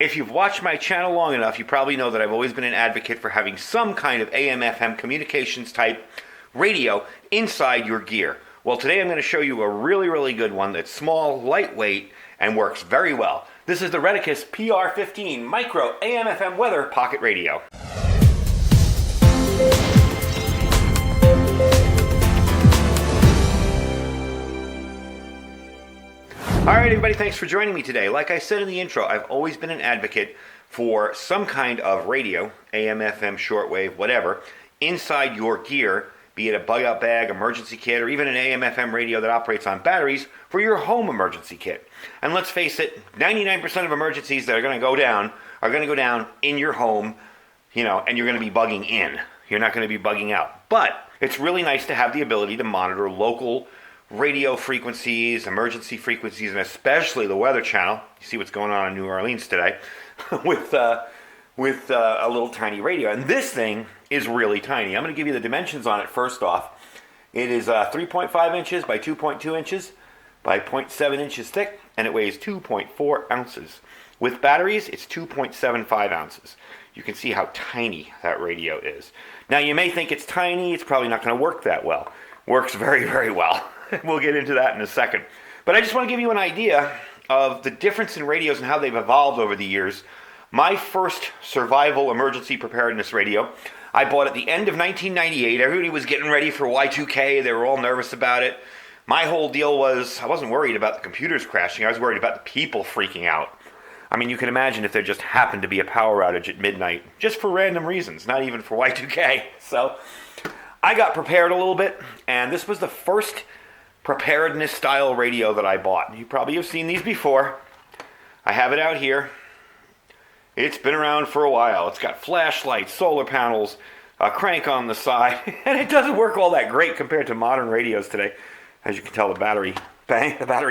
If you've watched my channel long enough, you probably know that I've always been an advocate for having some kind of AM/FM communications type radio inside your gear. Well, today I'm going to show you a really good one that's small, lightweight, and works very well. This is the Retekess PR15 Micro AM/FM Weather Pocket Radio. Alright everybody, thanks for joining me today. Like I said in the intro, I've always been an advocate for some kind of radio, AM, FM, shortwave, whatever, inside your gear, be it a bug-out bag, emergency kit, or even an AM, FM radio that operates on batteries for your home emergency kit. And let's face it, 99% of emergencies that are going to go down in your home, and you're going to be bugging in. You're not going to be bugging out. But it's really nice to have the ability to monitor local radio frequencies, emergency frequencies, and especially the Weather Channel. You see what's going on in New Orleans today with a little tiny radio. And this thing is really tiny. I'm going to give you the dimensions on it first off. It is 3.5 inches by 2.2 inches by 0.7 inches thick, and it weighs 2.4 ounces. With batteries, it's 2.75 ounces. You can see how tiny that radio is. Now, you may think it's tiny. It's probably not going to work that well. Works very well. We'll get into that in a second. But I just want to give you an idea of the difference in radios and how they've evolved over the years. My first survival emergency preparedness radio, I bought at the end of 1998. Everybody was getting ready for Y2K. They were all nervous about it. My whole deal was, I wasn't worried about the computers crashing. I was worried about the people freaking out. I mean, you can imagine if there just happened to be a power outage at midnight, just for random reasons, not even for Y2K. So I got prepared a little bit, and this was the first preparedness style radio that I bought. You probably have seen these before. I have it out here. It's been around for a while. It's got flashlights, solar panels, a crank on the side, and it doesn't work all that great compared to modern radios today. As you can tell, the battery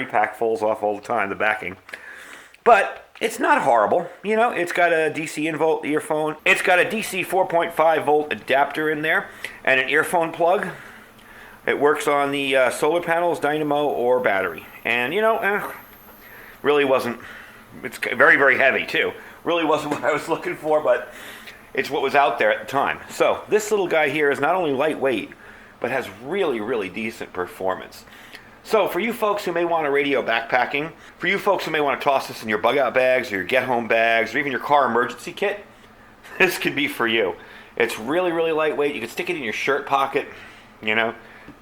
pack falls off all the time, the backing. But it's not horrible. It's got a DC in-volt earphone. It's got a DC 4.5 volt adapter in there and an earphone plug. It works on the solar panels, dynamo, or battery. And, really wasn't, it's very heavy too. Really wasn't what I was looking for, but it's what was out there at the time. So this little guy here is not only lightweight, but has really decent performance. So for you folks who may want a radio backpacking, for you folks who may want to toss this in your bug-out bags or your get-home bags or even your car emergency kit, this could be for you. It's really lightweight. You can stick it in your shirt pocket,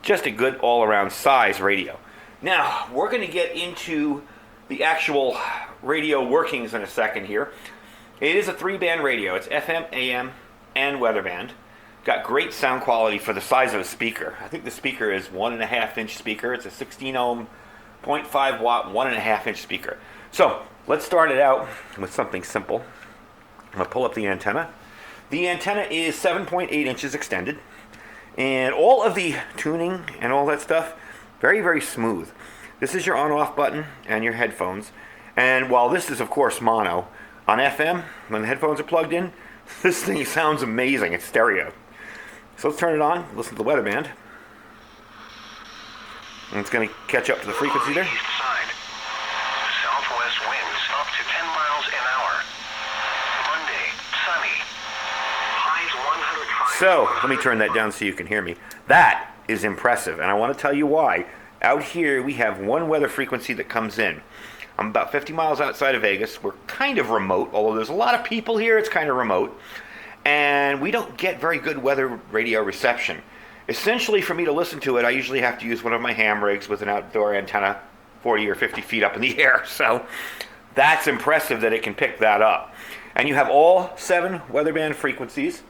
just a good all-around size radio. Now, we're going to get into the actual radio workings in a second here. It is a 3-band radio. It's FM, AM, and weather band. Got great sound quality for the size of a speaker. I think the speaker is 1.5-inch speaker. It's a 16 ohm, 0.5 watt, 1.5-inch speaker. So let's start it out with something simple. I'm going to pull up the antenna. The antenna is 7.8 inches extended. And all of the tuning and all that stuff, very smooth. This is your on-off button and your headphones. And while this is, of course, mono, on FM, when the headphones are plugged in, this thing sounds amazing. It's stereo. So let's turn it on, listen to the weather band. And it's going to catch up to the frequency there. East side. Southwest winds up to 10 miles an hour. Monday, sunny. Highs 105. So, let me turn that down so you can hear me. That is impressive, and I want to tell you why. Out here, we have one weather frequency that comes in. I'm about 50 miles outside of Vegas. We're kind of remote, although there's a lot of people here, it's kind of remote. And we don't get very good weather radio reception. Essentially, for me to listen to it, I usually have to use one of my ham rigs with an outdoor antenna 40 or 50 feet up in the air. So that's impressive that it can pick that up. And you have all 7 weather band frequencies.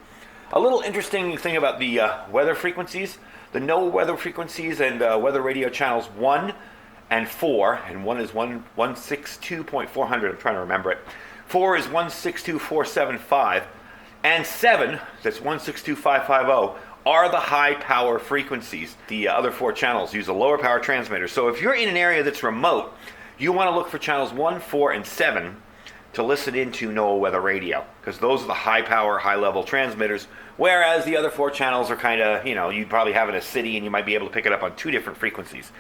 A little interesting thing about the weather frequencies, the no weather frequencies and weather radio channels 1 and 4, and 1 is 162.400, I'm trying to remember it. 4 is 162.475, and 7, that's 162.550, are the high power frequencies. The other 4 channels use a lower power transmitter. So if you're in an area that's remote, you want to look for channels 1, 4, and 7 to listen into NOAA weather radio, because those are the high power, high level transmitters, whereas the other 4 channels are kind of, you'd probably have in a city and you might be able to pick it up on 2 different frequencies.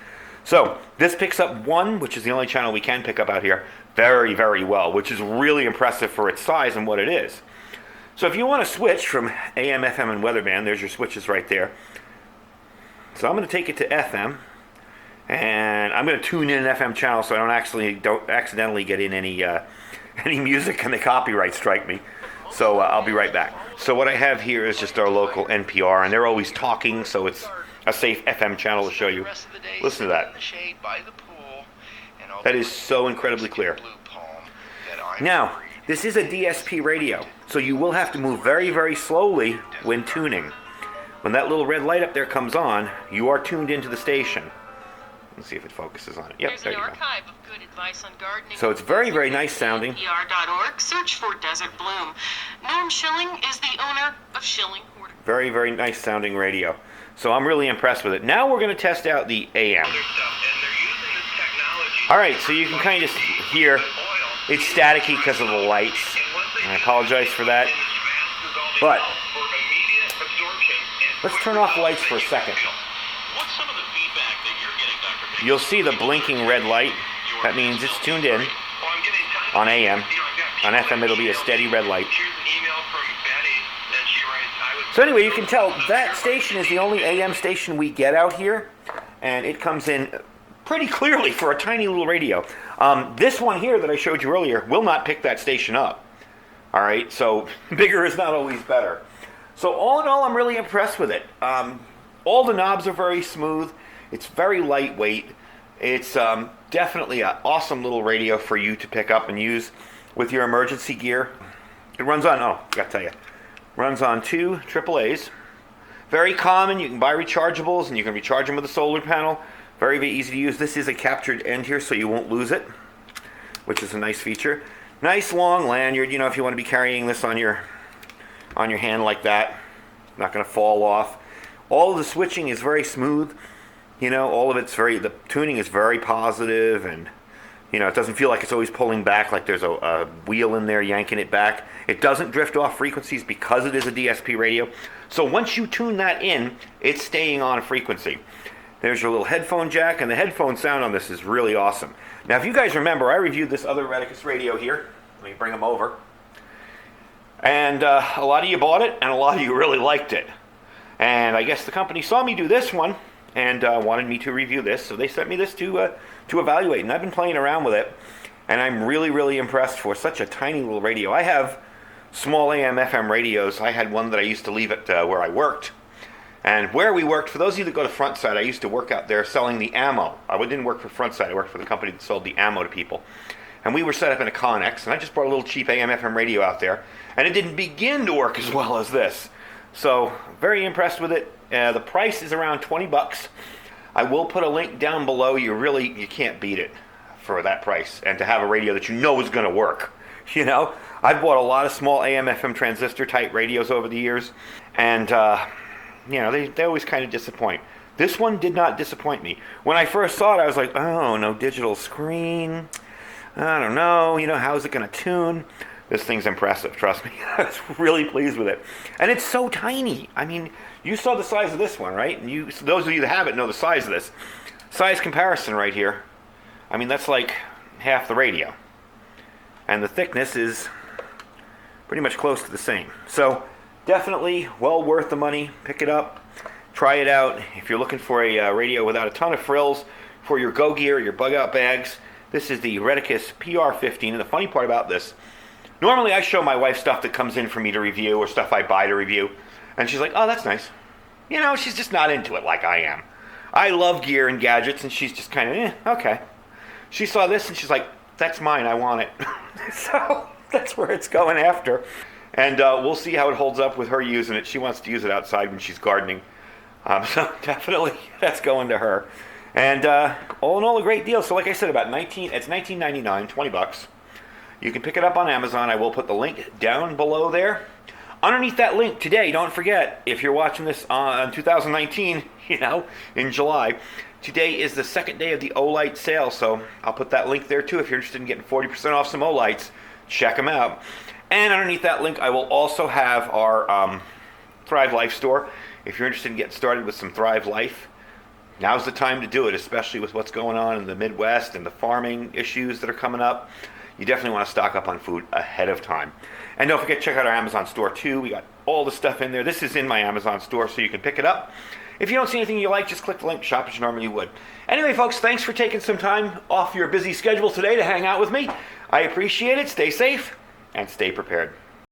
So this picks up 1, which is the only channel we can pick up out here, very, very well, which is really impressive for its size and what it is. So if you want to switch from AM, FM, and weather band, there's your switches right there. So I'm going to take it to FM, and I'm going to tune in an FM channel so I don't accidentally get in any music and the copyright strike me. So I'll be right back. So what I have here is just our local NPR, and they're always talking, so it's a safe FM channel to show you. Listen to that. That is so incredibly clear. Now, this is a DSP radio, so you will have to move very, very slowly when tuning. When that little red light up there comes on, you are tuned into the station. Let's see if it focuses on it. Yep, there you go. Of good advice on gardening. So it's very, very nice sounding. PR.org, search for Desert Bloom. Noam Schilling is the owner of Schilling. Very, very nice sounding radio. So I'm really impressed with it. Now we're going to test out the AM. Alright, so you can kind of hear it's staticky because of the lights. I apologize for that. But let's turn off the lights for a second. You'll see the blinking red light. That means it's tuned in on AM. On FM, it'll be a steady red light. So anyway, you can tell that station is the only AM station we get out here, and it comes in pretty clearly for a tiny little radio. This one here that I showed you earlier will not pick that station up. All right, so bigger is not always better. So all in all, I'm really impressed with it. All the knobs are very smooth. It's very lightweight. It's definitely an awesome little radio for you to pick up and use with your emergency gear. It runs on, I gotta tell you, runs on 2 AAAs. Very common. You can buy rechargeables and you can recharge them with a solar panel. Very, very easy to use. This is a captured end here, so you won't lose it, which is a nice feature. Nice long lanyard, if you want to be carrying this on your hand like that. Not going to fall off. All of the switching is very smooth. All of the tuning is very positive, and it doesn't feel like it's always pulling back, like there's a wheel in there yanking it back. It doesn't drift off frequencies because it is a DSP radio. So once you tune that in, it's staying on a frequency. There's your little headphone jack, and the headphone sound on this is really awesome. Now, if you guys remember, I reviewed this other Retekess radio here. Let me bring them over. And a lot of you bought it, and a lot of you really liked it. And I guess the company saw me do this one and wanted me to review this, so they sent me this to evaluate. And I've been playing around with it, and I'm really, really impressed for such a tiny little radio. I have small AM, FM radios. I had one that I used to leave at where I worked. And where we worked, for those of you that go to Frontside, I used to work out there selling the ammo. I didn't work for Frontside. I worked for the company that sold the ammo to people. And we were set up in a Connex, and I just brought a little cheap AM, FM radio out there. And it didn't begin to work as well as this. So, very impressed with it. The price is around $20. I will put a link down below. You can't beat it for that price. And to have a radio that you know is going to work. I've bought a lot of small AM, FM transistor type radios over the years. And, they always kind of disappoint. This one did not disappoint me. When I first saw it, I was like, oh, no digital screen. I don't know, how's it going to tune? This thing's impressive, trust me. I was really pleased with it. And it's so tiny. I mean, you saw the size of this one, right? And so those of you that have it know the size of this. Size comparison right here. I mean, that's like half the radio. And the thickness is pretty much close to the same. So, definitely well worth the money. Pick it up. Try it out. If you're looking for a radio without a ton of frills for your go gear, your bug out bags, this is the Retekess PR15. And the funny part about this, normally I show my wife stuff that comes in for me to review or stuff I buy to review. And she's like, oh, that's nice. She's just not into it like I am. I love gear and gadgets, and she's just kind of, okay. She saw this, and she's like, that's mine. I want it. So that's where it's going after. And we'll see how it holds up with her using it. She wants to use it outside when she's gardening. So definitely that's going to her. And all in all, a great deal. So like I said, it's $19.99, $20. You can pick it up on Amazon. I will put the link down below there. Underneath that link today, don't forget, if you're watching this on 2019, in July, today is the second day of the Olight sale. So I'll put that link there too. If you're interested in getting 40% off some Olights, check them out. And underneath that link, I will also have our Thrive Life store. If you're interested in getting started with some Thrive Life, now's the time to do it, especially with what's going on in the Midwest and the farming issues that are coming up. you definitely want to stock up on food ahead of time. And don't forget to check out our Amazon store too. We got all the stuff in there. This is in my Amazon store, so you can pick it up. If you don't see anything you like, just click the link, shop as you normally would. Anyway, folks, thanks for taking some time off your busy schedule today to hang out with me. I appreciate it. Stay safe and stay prepared.